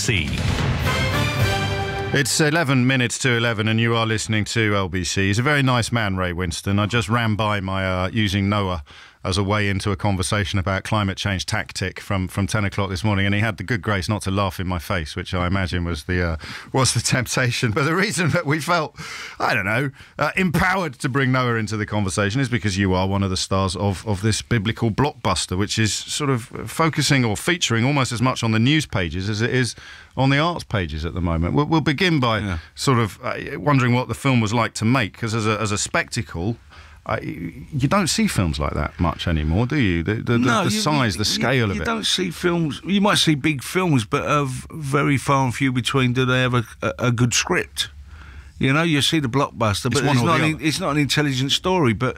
LBC. It's 11 minutes to 11 and you are listening to LBC. He's a very nice man, Ray Winstone. I just ran by my using Noah as a way into a conversation about climate change tactic from 10 o'clock this morning, and he had the good grace not to laugh in my face, which I imagine was the temptation. But the reason that we felt, I don't know, empowered to bring Noah into the conversation is because you are one of the stars of this biblical blockbuster, which is sort of focusing or featuring almost as much on the news pages as it is on the arts pages at the moment. We'll begin by sort of wondering what the film was like to make, because as a spectacle, you don't see films like that much anymore, do you? The size, the scale of it. You don't see films. You might see big films, but very far and few between do they have a good script. You know, you see the blockbuster, but it's not an intelligent story. But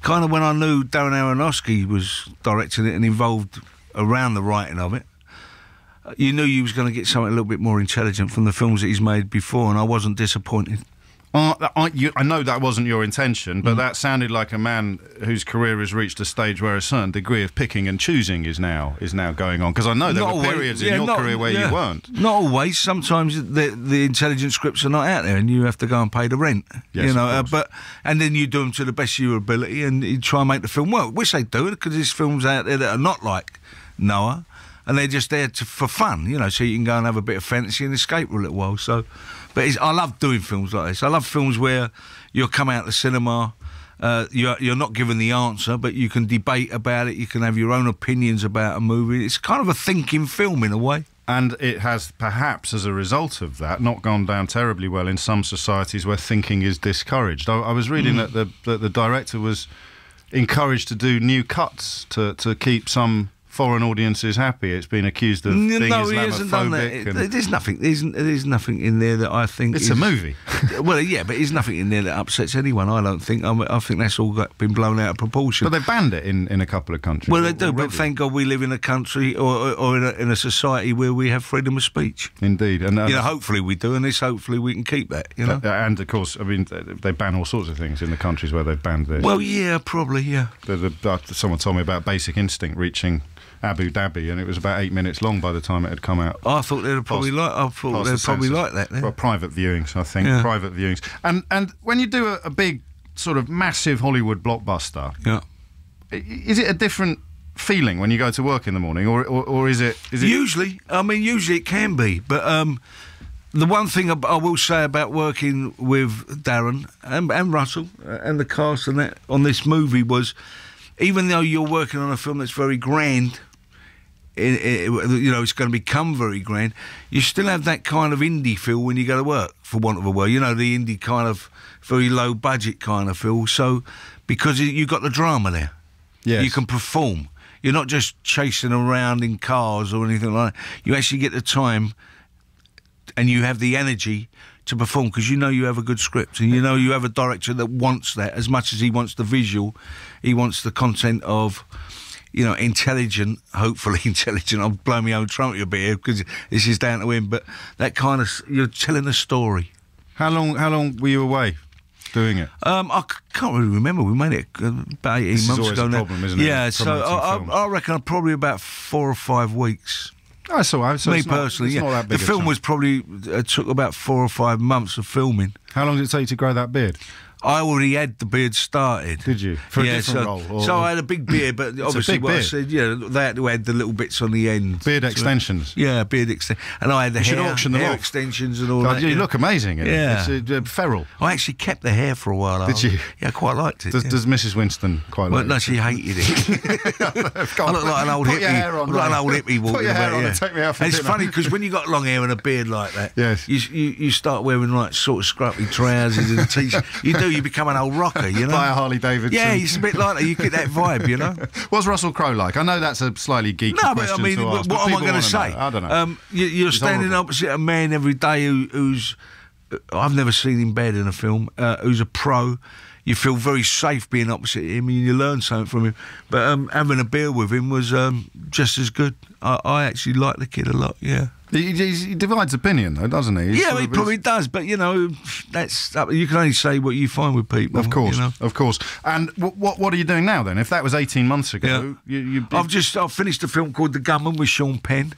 kind of when I knew Darren Aronofsky was directing it and involved around the writing of it, you knew you was going to get something a little bit more intelligent from the films that he's made before, and I wasn't disappointed. I know that wasn't your intention, but that sounded like a man whose career has reached a stage where a certain degree of picking and choosing is now going on. Because I know there were periods in your career where you weren't. Not always. Sometimes the intelligent scripts are not out there, and you have to go and pay the rent. Yes, you know, and then you do them to the best of your ability, and you try and make the film work. Which they do, because there's films out there that are not like Noah, and they're just there for fun. You know, so you can go and have a bit of fantasy and escape for a little while. So. But I love doing films like this. I love films where you'll come out of the cinema, you're not given the answer, but you can debate about it, you can have your own opinions about a movie. It's kind of a thinking film in a way. And it has, perhaps as a result of that, not gone down terribly well in some societies where thinking is discouraged. I was reading that the director was encouraged to do new cuts to keep some foreign audiences happy. It's been accused of being Islamophobic. There's nothing in there that I think it's a movie. Well, yeah, but there's nothing in there that upsets anyone. I don't think. I think that's all been blown out of proportion. But they banned it in a couple of countries. Well, they do. Already. But thank God we live in a country or in a society where we have freedom of speech. Indeed, and you know, hopefully we do, and hopefully we can keep that. You know, and of course, I mean, they ban all sorts of things in the countries where they've banned this. Well, yeah, probably, yeah. Someone told me about Basic Instinct reaching Abu Dhabi, and it was about 8 minutes long by the time it had come out. I thought they'd probably like that. Then. Well, private viewings, I think. Yeah. Private viewings, and when you do a big sort of massive Hollywood blockbuster, is it a different feeling when you go to work in the morning, or is it? Usually, usually it can be, but the one thing I will say about working with Darren and Russell and the cast and that on this movie was, even though you're working on a film that's very grand, it's going to become very grand, you still have that kind of indie feel when you go to work, for want of a word. You know, the indie kind of very low budget kind of feel. So, because you've got the drama there, you can perform. You're not just chasing around in cars or anything like that. You actually get the time, and you have the energy to perform, because you know you have a good script, and you know you have a director that wants that as much as he wants the visual. He wants the content of, you know, hopefully intelligent. I'll blow my own trumpet a bit here because this is down to him, but that kind of, you're telling a story. How long were you away doing it? I can't really remember. We made it about 18 months ago now. Problem, isn't it? Yeah, so I reckon probably about 4 or 5 weeks. That's all right. So me personally, not that big the film was probably took about 4 or 5 months of filming. How long did it take to grow that beard? I already had the beard started. Did you? For a different role? Or? So I had a big beard, but obviously what I said, they had to add the little bits on the end. Beard extensions? Yeah, beard extensions. And I had the hair extensions and all that. You look amazing. Yeah. It's feral. I actually kept the hair for a while. Did you? Yeah, I quite liked it. Does Mrs. Winstone quite like it? No, she hated it. I look like an old hippie walking Put your hair on about. And take me out for dinner. It's funny because when you got long hair and a beard like that, yes, you start wearing like sort of scruffy trousers and t-shirt. You become an old rocker, you know. Buy a Harley Davidson. Yeah, it's a bit like that. You get that vibe, you know. What's Russell Crowe like? I know that's a slightly geeky question. No, but I mean, what am I going to say? I don't know. You're standing opposite a man every day who's I've never seen him bad in a film. Who's a pro. You feel very safe being opposite him, and you learn something from him. But having a beer with him was just as good. I actually like the kid a lot. Yeah. He divides opinion, though, doesn't he? Yeah, he probably does. But you know, you can only say what you find with people. Of course, you know? Of course. And what are you doing now then? If that was 18 months ago, I've finished a film called The Gunman with Sean Penn,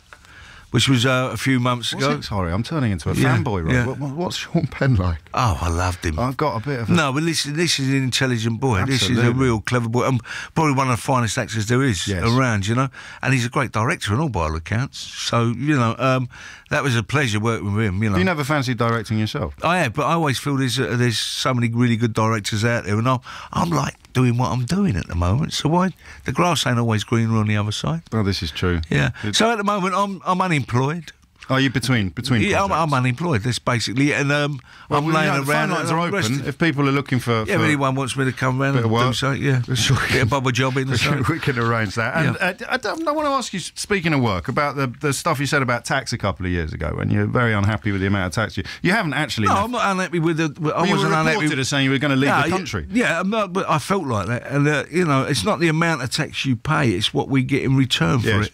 which was a few months ago. Sorry, I'm turning into a fanboy, right? Yeah. What's Sean Penn like? Oh, I loved him. I've got a bit of No, but this is an intelligent boy. Absolutely. This is a real clever boy. Probably one of the finest actors there is around, you know. And he's a great director in all by all accounts. So, you know, that was a pleasure working with him, you know. You never fancied directing yourself? I have, but I always feel there's so many really good directors out there, and I'm like doing what I'm doing at the moment. So why the grass ain't always greener on the other side? Oh, this is true. Yeah. So at the moment I'm unemployed. Are you between Yeah, projects? I'm unemployed. That's basically, and I'm laying the around. phone lines are open. If people are looking for if anyone wants me to come round bit and of do work. something, get a bubble job in or something. we can arrange that. And I want to ask you, speaking of work, about the stuff you said about tax a couple of years ago, when you're very unhappy with the amount of tax you haven't actually. No, left. I'm not unhappy with the. I you wasn't were unhappy. reported as saying you were going to leave the country. Yeah, but I felt like that, and you know, it's not the amount of tax you pay; it's what we get in return for it.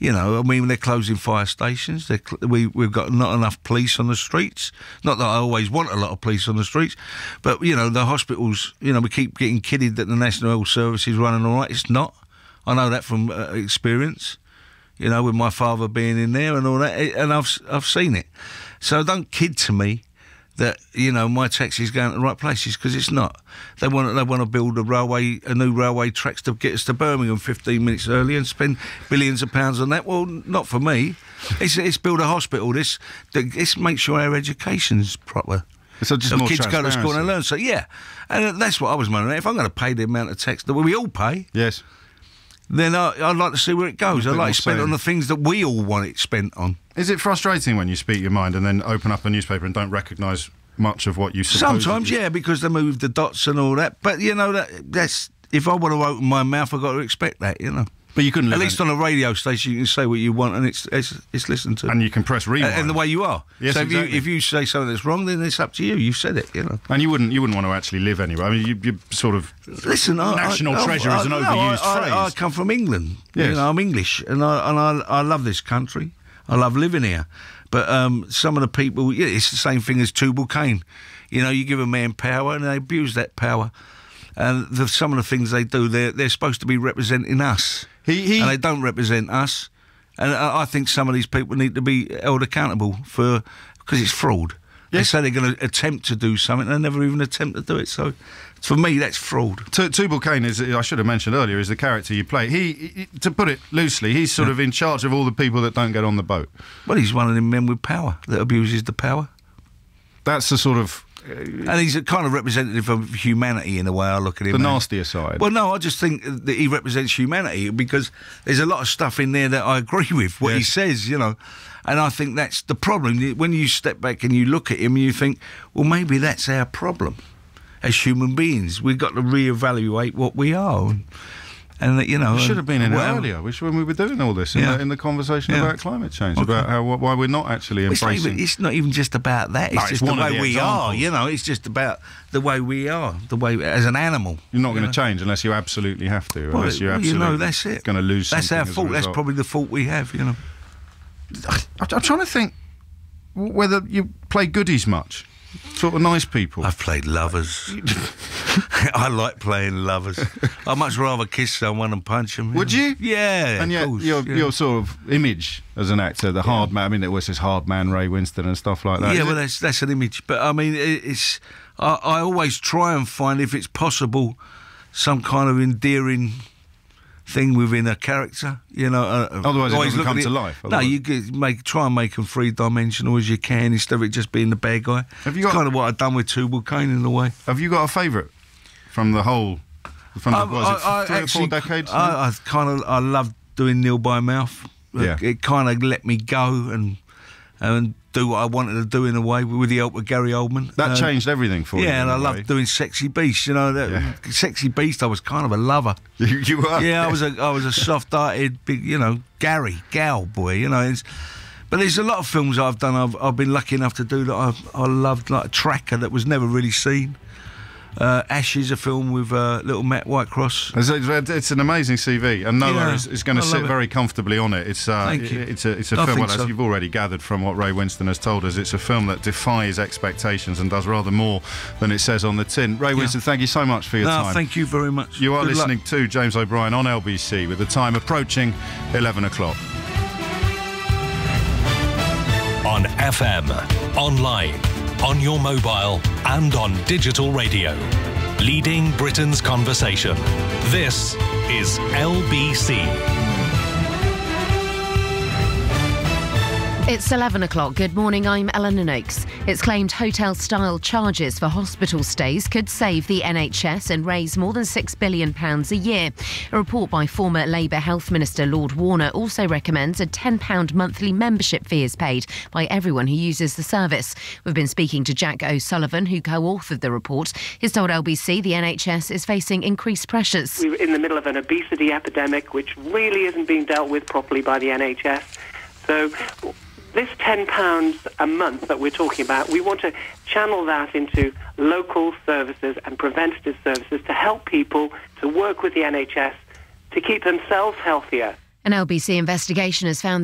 You know, I mean, they're closing fire stations. We've got not enough police on the streets. Not that I always want a lot of police on the streets, but, you know, the hospitals, you know, we keep getting kidded that the National Health Service is running all right. It's not. I know that from experience, you know, with my father being in there and all that, and I've seen it. So don't kid to me that, you know, my taxi is going to the right places, because it's not. They want to build a new railway tracks to get us to Birmingham 15 minutes early and spend billions of pounds on that. Well, not for me. It's build a hospital. This make sure our education's proper. So just more kids go to school transparency. and learn. So yeah, and that's what I was wondering. If I'm going to pay the amount of tax that we all pay, Yes. then I'd like to see where it goes. I'd like to spend it saying. on the things that we all want it spent on. Is it frustrating when you speak your mind and then open up a newspaper and don't recognise much of what you suppose? Sometimes, yeah, because they move the dots and all that. But, you know, that's if I want to open my mouth, I've got to expect that, you know. But you couldn't live At least on a radio station, you can say what you want and it's listened to. and you can press rewind. And the way you are. Yes, so exactly. if you say something that's wrong, then it's up to you. You've said it, you know. And you wouldn't want to actually live anywhere. I mean, you sort of Listen, national treasure is an overused phrase. I come from England. Yes. You know, I'm English, and I love this country. I love living here. But some of the people, it's the same thing as Tubal Cain. You know, you give a man power and they abuse that power. And some of the things they do, they're supposed to be representing us. And they don't represent us. And I think some of these people need to be held accountable because it's fraud. Yes. They say they're going to attempt to do something, and they never even attempt to do it. So, for me, that's fraud. Tubal Cain is, I should have mentioned earlier, is the character you play. He to put it loosely, he's sort of in charge of all the people that don't get on the boat. Well, he's one of them men with power that abuses the power. That's the sort of... and he's a kind of representative of humanity in the way I look at him. The nastier side. Well, no, I just think that he represents humanity, because there's a lot of stuff in there that I agree with, what he says, you know. And I think that's the problem. When you step back and you look at him, you think, well, maybe that's our problem as human beings. We've got to reevaluate what we are. And you know, we should have been in it earlier. When we were doing all this in the conversation about climate change, about why we're not actually embracing. It's not even just about that. It's just the way we are. You know, it's just about the way we are, the way as an animal. You're not going to change unless you absolutely have to. Well, unless you're absolutely, you know, that's it. Going to lose. That's our something fault. as a That's result. probably the fault we have. You know. I'm trying to think whether you play goodies much. Sort of nice people. I've played lovers. I like playing lovers. I'd much rather kiss someone and punch them. Would you? Yeah. And yet, your sort of image as an actor, the hard man. I mean, there was this hard man, Ray Winstone, and stuff like that. Yeah, well, that's an image. But I mean, it's. I always try and find, if it's possible, some kind of endearing thing within a character, you know. Otherwise, it doesn't come to life. No, you try and make them three-dimensional as you can, instead of it just being the bad guy. It's kind of what I've done with Tubal Cain in a way. Have you got a favourite from the whole? From the, 3 or 4 decades? I love doing Nil by Mouth. Yeah. It kind of let me go and do what I wanted to do in a way, with the help of Gary Oldman. That changed everything for you. Yeah, and I loved doing Sexy Beast. You know, Sexy Beast. I was kind of a lover. You were. Yeah, I was a soft-hearted, big, you know, gal boy. You know, but there's a lot of films I've done. I've been lucky enough to do that I loved, like Tracker, that was never really seen. Ashes, a film with little Matt Whitecross. It's an amazing CV, and Noah is going to sit very comfortably on it. Thank you. It's a film, well, as you've already gathered from what Ray Winstone has told us, it's a film that defies expectations and does rather more than it says on the tin. Ray Winstone, thank you so much for your time. Thank you very much. You are listening to James O'Brien on LBC, with the time approaching 11 o'clock. On FM, online, on your mobile and on digital radio. Leading Britain's conversation. This is LBC. It's 11 o'clock. Good morning, I'm Eleanor Noakes. It's claimed hotel-style charges for hospital stays could save the NHS and raise more than £6 billion a year. A report by former Labour Health Minister Lord Warner also recommends a £10 monthly membership fee is paid by everyone who uses the service. We've been speaking to Jack O'Sullivan, who co-authored the report. He's told LBC the NHS is facing increased pressures. We're in the middle of an obesity epidemic, which really isn't being dealt with properly by the NHS. So this £10 a month that we're talking about, we want to channel that into local services and preventative services to help people to work with the NHS to keep themselves healthier. An LBC investigation has found